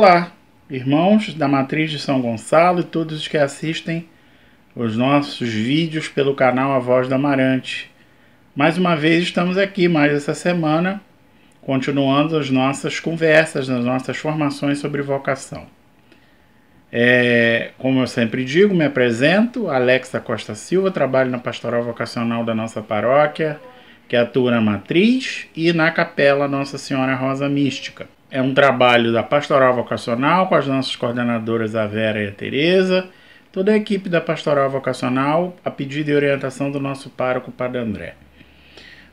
Olá, irmãos da Matriz de São Gonçalo e todos os que assistem os nossos vídeos pelo canal A Voz da Amarante. Mais uma vez estamos aqui, mais essa semana, continuando as nossas conversas, as nossas formações sobre vocação. Como eu sempre digo, me apresento, Alex da Costa Silva, trabalho na pastoral vocacional da nossa paróquia, que atua na Matriz e na Capela Nossa Senhora Rosa Mística. É um trabalho da pastoral vocacional com as nossas coordenadoras, a Vera e a Tereza, toda a equipe da pastoral vocacional, a pedido e orientação do nosso pároco, Padre André.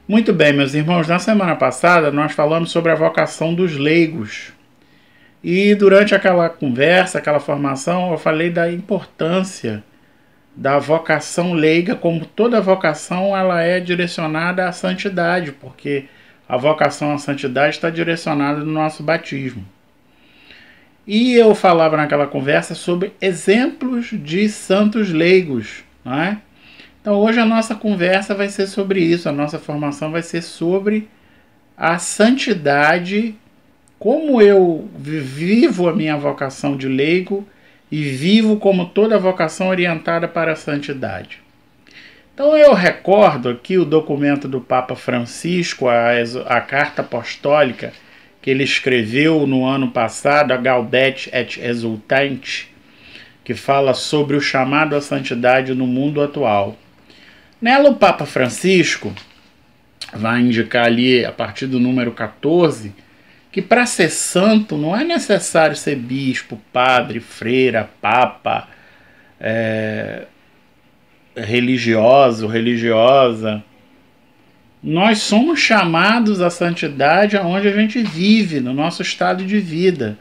Muito bem, meus irmãos, na semana passada nós falamos sobre a vocação dos leigos. E durante aquela conversa, aquela formação, eu falei da importância da vocação leiga, como toda vocação ela é direcionada à santidade, porque a vocação à santidade está direcionada no nosso batismo. E eu falava naquela conversa sobre exemplos de santos leigos, não é? Então hoje a nossa conversa vai ser sobre isso, a nossa formação vai ser sobre a santidade, como eu vivo a minha vocação de leigo e vivo como toda vocação orientada para a santidade. Então eu recordo aqui o documento do Papa Francisco, a carta apostólica que ele escreveu no ano passado, a Gaudete et Exsultante, que fala sobre o chamado à santidade no mundo atual. Nela o Papa Francisco vai indicar ali, a partir do número 14, que para ser santo não é necessário ser bispo, padre, freira, papa, religioso, religiosa. Nós somos chamados à santidade aonde a gente vive, no nosso estado de vida.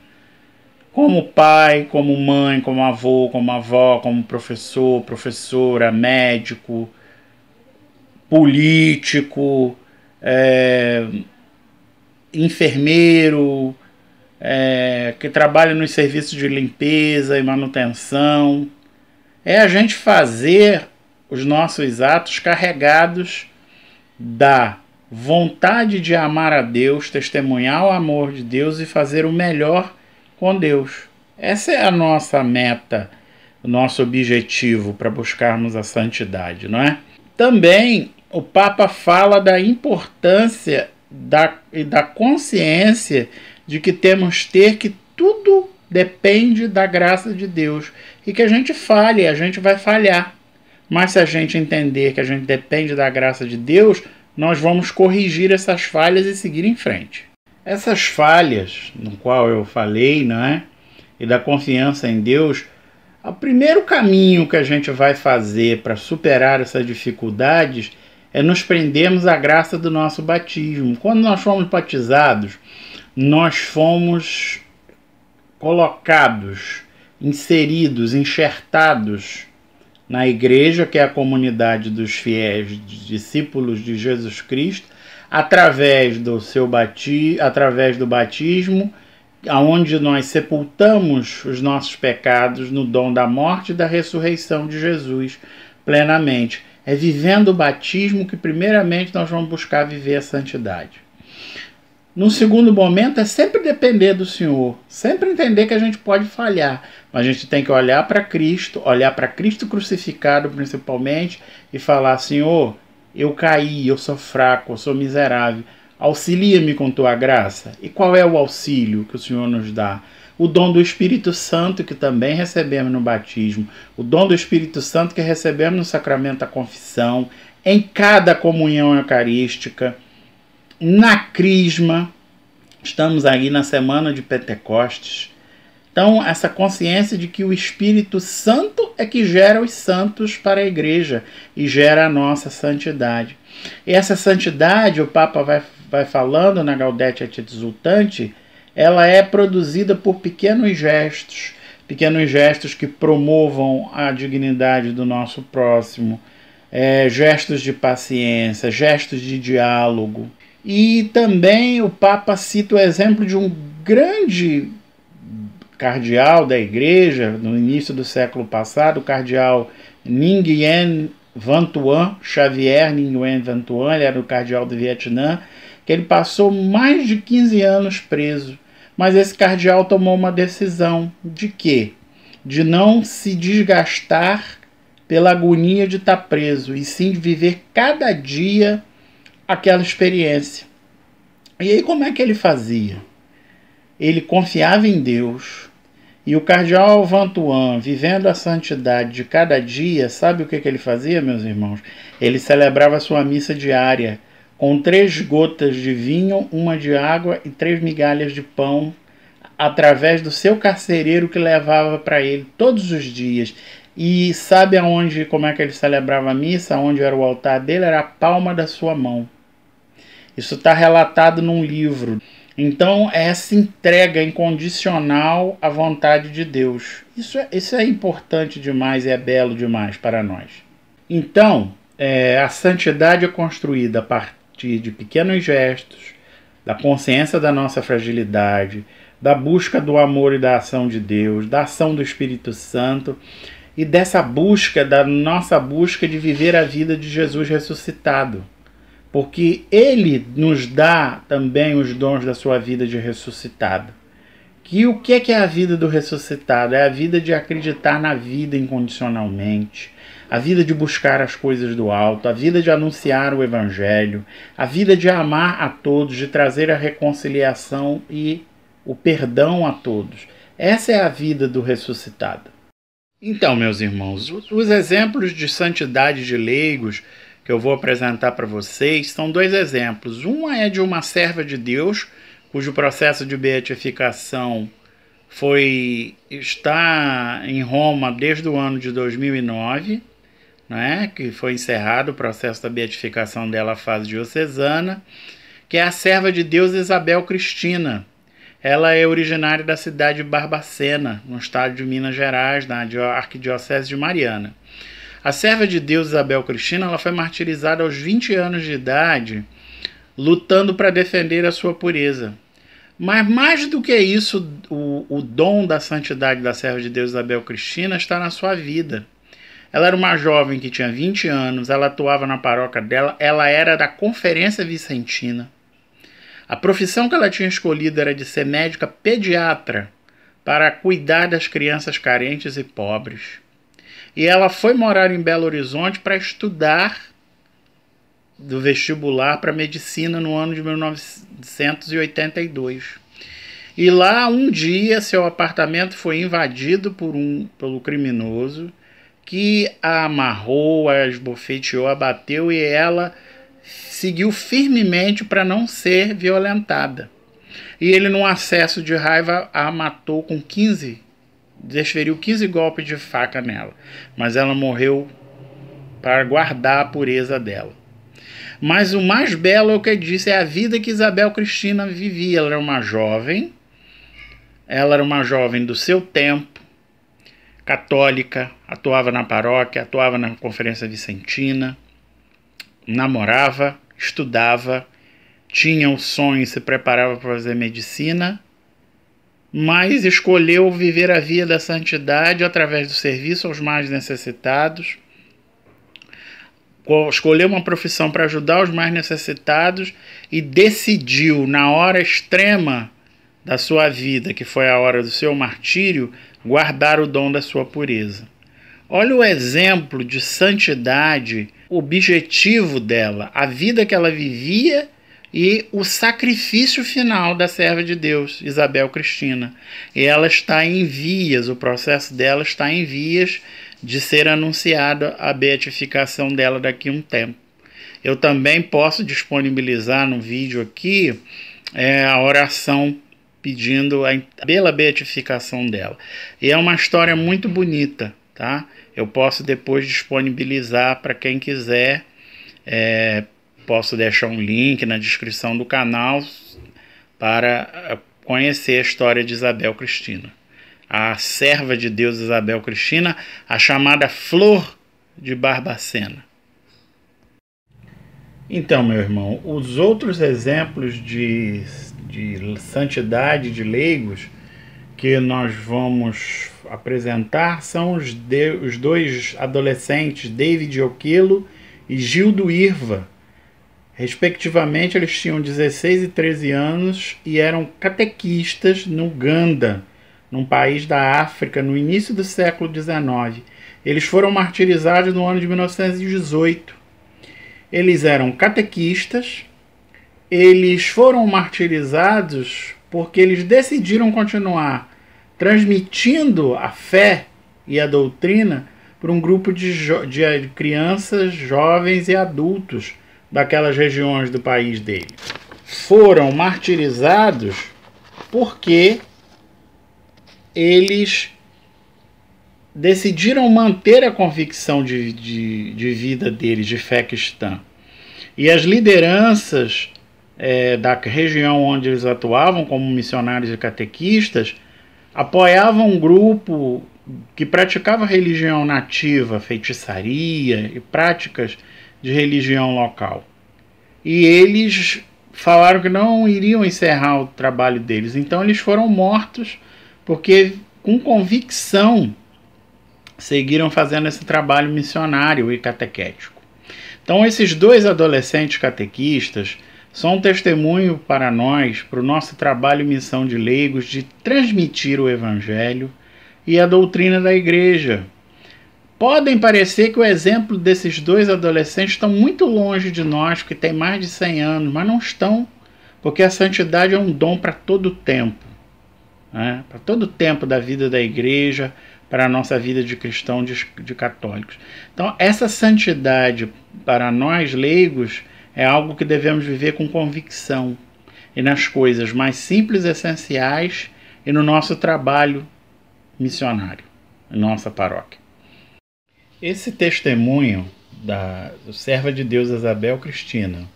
Como pai, como mãe, como avô, como avó, como professor, professora, médico, político, enfermeiro, que trabalha nos serviços de limpeza e manutenção. É a gente fazer os nossos atos carregados da vontade de amar a Deus, testemunhar o amor de Deus e fazer o melhor com Deus. Essa é a nossa meta, o nosso objetivo para buscarmos a santidade, não é? Também o Papa fala da importância e da consciência de que temos que tudo depende da graça de Deus e que a gente falhe, a gente vai falhar. Mas se a gente entender que a gente depende da graça de Deus, nós vamos corrigir essas falhas e seguir em frente. Essas falhas, no qual eu falei, não é? E da confiança em Deus, o primeiro caminho que a gente vai fazer para superar essas dificuldades é nos prendermos à graça do nosso batismo. Quando nós fomos batizados, nós fomos colocados, inseridos, enxertados na igreja, que é a comunidade dos fiéis discípulos de Jesus Cristo, através do batismo, onde nós sepultamos os nossos pecados no dom da morte e da ressurreição de Jesus plenamente. É vivendo o batismo que primeiramente nós vamos buscar viver a santidade. No segundo momento é sempre depender do Senhor, sempre entender que a gente pode falhar, mas a gente tem que olhar para Cristo crucificado principalmente e falar: Senhor, eu caí, eu sou fraco, eu sou miserável, auxilia-me com tua graça. E qual é o auxílio que o Senhor nos dá? O dom do Espírito Santo, que também recebemos no batismo, o dom do Espírito Santo que recebemos no sacramento da confissão, em cada comunhão eucarística, na crisma. Estamos aí na semana de Pentecostes. Então, essa consciência de que o Espírito Santo é que gera os santos para a igreja e gera a nossa santidade. E essa santidade, o Papa vai falando na Gaudete et Exsultante, ela é produzida por pequenos gestos que promovam a dignidade do nosso próximo, gestos de paciência, gestos de diálogo. E também o Papa cita o exemplo de um grande cardeal da igreja, no início do século passado, o cardeal Nguyen Van Thuan, Xavier Nguyen Van Thuan, ele era o cardeal do Vietnã, que ele passou mais de 15 anos preso, Mas esse cardeal tomou uma decisão de quê? De não se desgastar pela agonia de estar preso, e sim de viver cada dia aquela experiência. E aí como é que ele fazia? Ele confiava em Deus. E o cardeal Vantuan, vivendo a santidade de cada dia, sabe o que ele fazia, meus irmãos? Ele celebrava sua missa diária com 3 gotas de vinho, 1 de água e 3 migalhas de pão, através do seu carcereiro que levava para ele todos os dias. E sabe aonde, como é que ele celebrava a missa? Onde era o altar dele? Era a palma da sua mão. Isso está relatado num livro. Então, essa entrega incondicional à vontade de Deus. Isso é importante demais e é belo demais para nós. Então, a santidade é construída a partir de pequenos gestos, da consciência da nossa fragilidade, da busca do amor e da ação de Deus, da ação do Espírito Santo e dessa busca, da nossa busca de viver a vida de Jesus ressuscitado. Porque Ele nos dá também os dons da sua vida de ressuscitado. O que é a vida do ressuscitado? É a vida de acreditar na vida incondicionalmente, a vida de buscar as coisas do alto, a vida de anunciar o Evangelho, a vida de amar a todos, de trazer a reconciliação e o perdão a todos. Essa é a vida do ressuscitado. Então, meus irmãos, os exemplos de santidade de leigos que eu vou apresentar para vocês são 2 exemplos. Um é de uma serva de Deus, cujo processo de beatificação está em Roma desde o ano de 2009, né, que foi encerrado o processo da beatificação dela à fase diocesana, que é a serva de Deus Isabel Cristina. Ela é originária da cidade de Barbacena, no estado de Minas Gerais, na Arquidiocese de Mariana. A serva de Deus Isabel Cristina, ela foi martirizada aos 20 anos de idade, lutando para defender a sua pureza. Mas mais do que isso, o dom da santidade da serva de Deus Isabel Cristina está na sua vida. Ela era uma jovem que tinha 20 anos, ela atuava na paróquia dela, ela era da Conferência Vicentina. A profissão que ela tinha escolhido era de ser médica pediatra para cuidar das crianças carentes e pobres. E ela foi morar em Belo Horizonte para estudar do vestibular para medicina no ano de 1982. E lá, um dia, seu apartamento foi invadido pelo criminoso, que a amarrou, a esbofeteou, a bateu, e ela seguiu firmemente para não ser violentada. E ele, num acesso de raiva, a matou com desferiu 15 golpes de faca nela. Mas ela morreu para guardar a pureza dela. Mas o mais belo é o que eu disse, é a vida que Isabel Cristina vivia. Ela era uma jovem do seu tempo, católica, atuava na paróquia, atuava na Conferência Vicentina, namorava, estudava, tinha o sonho e se preparava para fazer medicina, mas escolheu viver a via da santidade através do serviço aos mais necessitados, escolheu uma profissão para ajudar os mais necessitados e decidiu, na hora extrema da sua vida, que foi a hora do seu martírio, guardar o dom da sua pureza. Olha o exemplo de santidade, o objetivo dela, a vida que ela vivia e o sacrifício final da serva de Deus, Isabel Cristina. E ela está em vias, o processo dela está em vias de ser anunciada a beatificação dela daqui a um tempo. Eu também posso disponibilizar no vídeo aqui a oração pedindo pela beatificação dela. E é uma história muito bonita, tá? Eu posso depois disponibilizar para quem quiser. Posso deixar um link na descrição do canal para conhecer a história de Isabel Cristina. A serva de Deus Isabel Cristina, a chamada Flor de Barbacena. Então, meu irmão, os outros exemplos de santidade de leigos que nós vamos apresentar são os 2 adolescentes, David Oquilo e Gildo Irva. Respectivamente, eles tinham 16 e 13 anos e eram catequistas no Uganda, num país da África, no início do século XIX. Eles foram martirizados no ano de 1918. Eles eram catequistas, eles foram martirizados porque eles decidiram continuar transmitindo a fé e a doutrina para um grupo de crianças, jovens e adultos daquelas regiões do país dele. Foram martirizados porque eles decidiram manter a convicção de vida deles, de fé cristã. E as lideranças da região onde eles atuavam, como missionários e catequistas, apoiavam um grupo que praticava religião nativa, feitiçaria e práticas de religião local. E eles falaram que não iriam encerrar o trabalho deles. Então eles foram mortos porque, com convicção, seguiram fazendo esse trabalho missionário e catequético. Então esses dois adolescentes catequistas são um testemunho para nós, para o nosso trabalho e missão de leigos, de transmitir o Evangelho e a doutrina da Igreja. Podem parecer que o exemplo desses dois adolescentes estão muito longe de nós, que têm mais de 100 anos, mas não estão, porque a santidade é um dom para todo o tempo, né? Para todo o tempo da vida da Igreja, para a nossa vida de cristão, de católicos. Então, essa santidade para nós leigos é algo que devemos viver com convicção, e nas coisas mais simples e essenciais, e no nosso trabalho missionário, em nossa paróquia. Esse testemunho do serva de Deus Isabel Cristina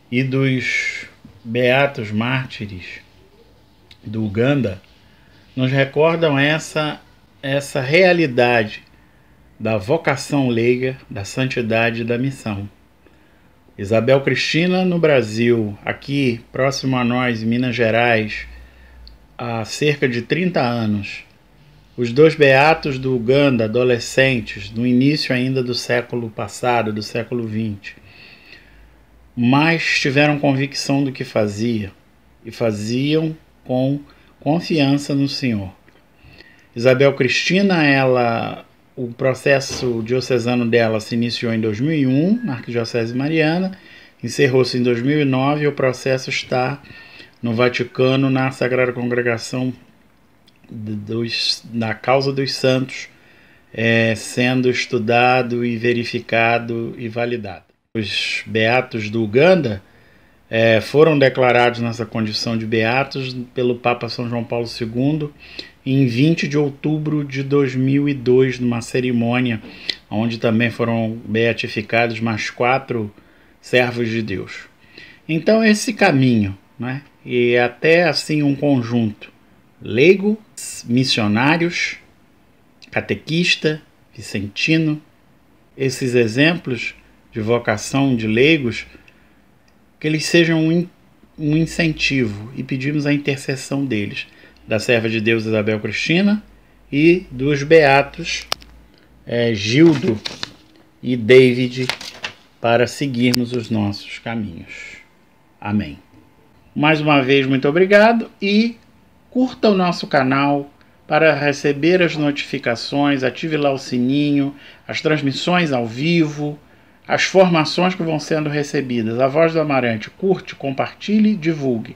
e dos beatos mártires do Uganda nos recordam essa realidade da vocação leiga, da santidade e da missão. Isabel Cristina no Brasil, aqui próximo a nós, em Minas Gerais, há cerca de 30 anos. Os dois beatos do Uganda, adolescentes, no início ainda do século passado, do século XX, mas tiveram convicção do que fazia e faziam com confiança no Senhor. Isabel Cristina, o processo diocesano dela se iniciou em 2001, na Arquidiocese Mariana, encerrou-se em 2009 e o processo está no Vaticano, na Sagrada Congregação da Causa dos Santos, sendo estudado e verificado e validado. Os beatos do Uganda foram declarados nessa condição de beatos pelo Papa São João Paulo II em 20 de outubro de 2002, numa cerimônia onde também foram beatificados mais 4 servos de Deus. Então esse caminho, né? E até assim um conjunto leigo, missionários, catequista, vicentino, esses exemplos de vocação de leigos, que eles sejam um incentivo, e pedimos a intercessão deles, da serva de Deus Isabel Cristina e dos beatos Gildo e David, para seguirmos os nossos caminhos. Amém. Mais uma vez, muito obrigado, e curta o nosso canal para receber as notificações, ative lá o sininho, as transmissões ao vivo, as formações que vão sendo recebidas. A Voz do Amarante, curte, compartilhe, divulgue.